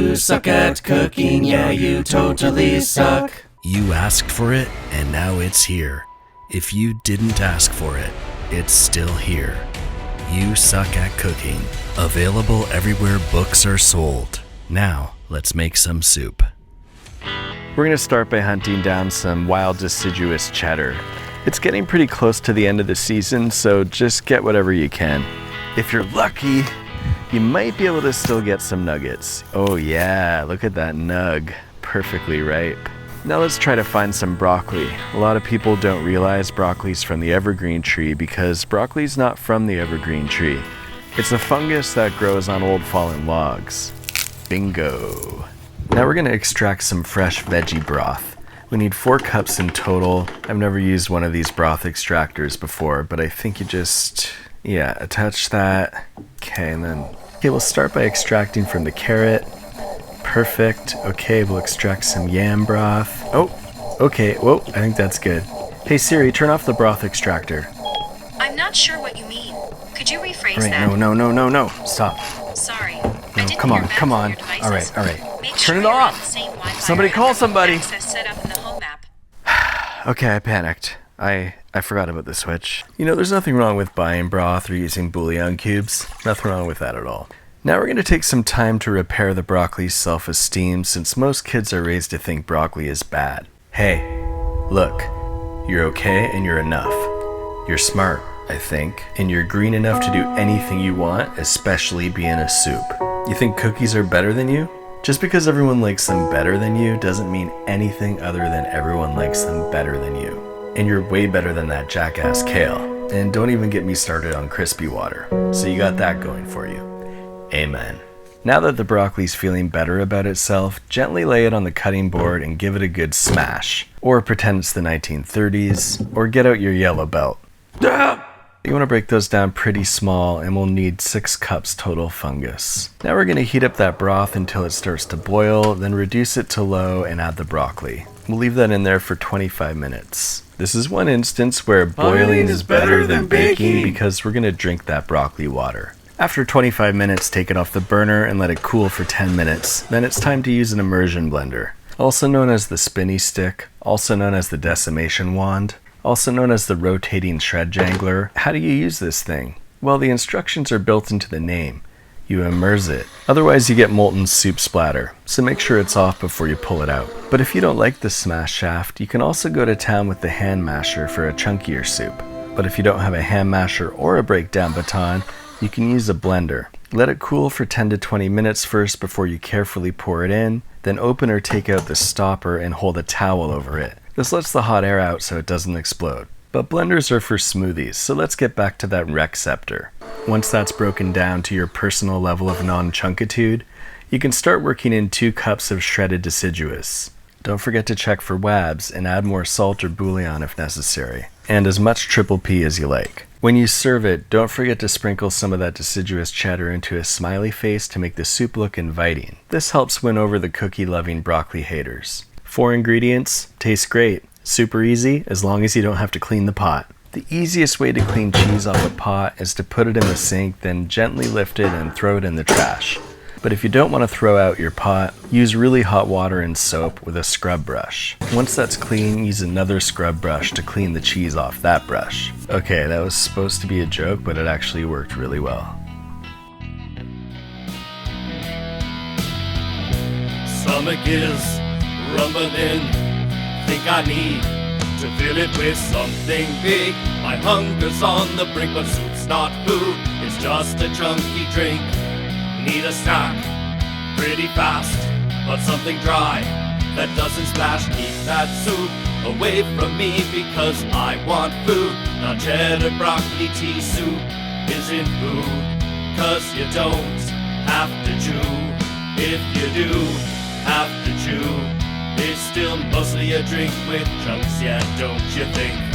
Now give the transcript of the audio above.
You suck at cooking, yeah, you totally suck. You asked for it, and now it's here. If you didn't ask for it, it's still here. You Suck at Cooking. Available everywhere books are sold. Now, let's make some soup. We're going to start by hunting down some wild deciduous cheddar. It's getting pretty close to the end of the season, so just get whatever you can. If you're lucky, you might be able to still get some nuggets. Oh yeah, look at that nug. Perfectly ripe. Now let's try to find some broccoli. A lot of people don't realize broccoli's from the evergreen tree because broccoli's not from the evergreen tree. It's a fungus that grows on old fallen logs. Bingo. Now we're going to extract some fresh veggie broth. We need 4 cups in total. I've never used one of these broth extractors before, but I think you just, attach that. Okay, we'll start by extracting from the carrot. Perfect. Okay, we'll extract some yam broth. Oh, okay. Whoa, I think that's good. Hey Siri, turn off the broth extractor. I'm not sure what you mean. Could you rephrase Right, that? No. Stop. Sorry. No, come on. All right. Make Turn sure it you're on off. the same Wi-Fi Somebody call somebody. access set up in the home app. Okay, I panicked. I forgot about the switch. There's nothing wrong with buying broth or using bouillon cubes. Nothing wrong with that at all. Now we're going to take some time to repair the broccoli's self-esteem since most kids are raised to think broccoli is bad. Hey, look, you're okay and you're enough. You're smart, I think, and you're green enough to do anything you want, especially be in a soup. You think cookies are better than you? Just because everyone likes them better than you doesn't mean anything other than everyone likes them better than you. And you're way better than that jackass kale. And don't even get me started on crispy water. So you got that going for you. Amen. Now that the broccoli's feeling better about itself, gently lay it on the cutting board and give it a good smash. Or pretend it's the 1930s, or get out your yellow belt. You want to break those down pretty small, and we'll need 6 cups total fungus. Now we're going to heat up that broth until it starts to boil, then reduce it to low and add the broccoli. We'll leave that in there for 25 minutes. This is one instance where boiling is better than baking because we're going to drink that broccoli water. After 25 minutes, take it off the burner and let it cool for 10 minutes. Then it's time to use an immersion blender, also known as the spinny stick, also known as the decimation wand, also known as the rotating shred jangler. How do you use this thing? Well, the instructions are built into the name. You immerse it. Otherwise, you get molten soup splatter, so make sure it's off before you pull it out. But if you don't like the smash shaft, you can also go to town with the hand masher for a chunkier soup. But if you don't have a hand masher or a breakdown baton, you can use a blender. Let it cool for 10 to 20 minutes first before you carefully pour it in, then open or take out the stopper and hold a towel over it. This lets the hot air out so it doesn't explode. But blenders are for smoothies, so let's get back to that Rexceptor. Once that's broken down to your personal level of non-chunkitude, you can start working in 2 cups of shredded deciduous. Don't forget to check for wabs and add more salt or bouillon if necessary, and as much triple P as you like. When you serve it, don't forget to sprinkle some of that deciduous cheddar into a smiley face to make the soup look inviting. This helps win over the cookie-loving broccoli haters. 4 ingredients, tastes great, super easy as long as you don't have to clean the pot. The easiest way to clean cheese off a pot is to put it in the sink, then gently lift it and throw it in the trash. But if you don't want to throw out your pot, use really hot water and soap with a scrub brush. Once that's clean, use another scrub brush to clean the cheese off that brush. Okay, that was supposed to be a joke, but it actually worked really well. Stomach is rumbling, think I need to fill it with something big. My hunger's on the brink, but soup's not food, it's just a chunky drink. Need a snack, pretty fast, but something dry that doesn't splash. Keep that soup away from me because I want food. Now cheddar broccoli tea soup isn't food, cause you don't have to chew. If you do have to chew, it's still mostly a drink with chunks, yeah, don't you think?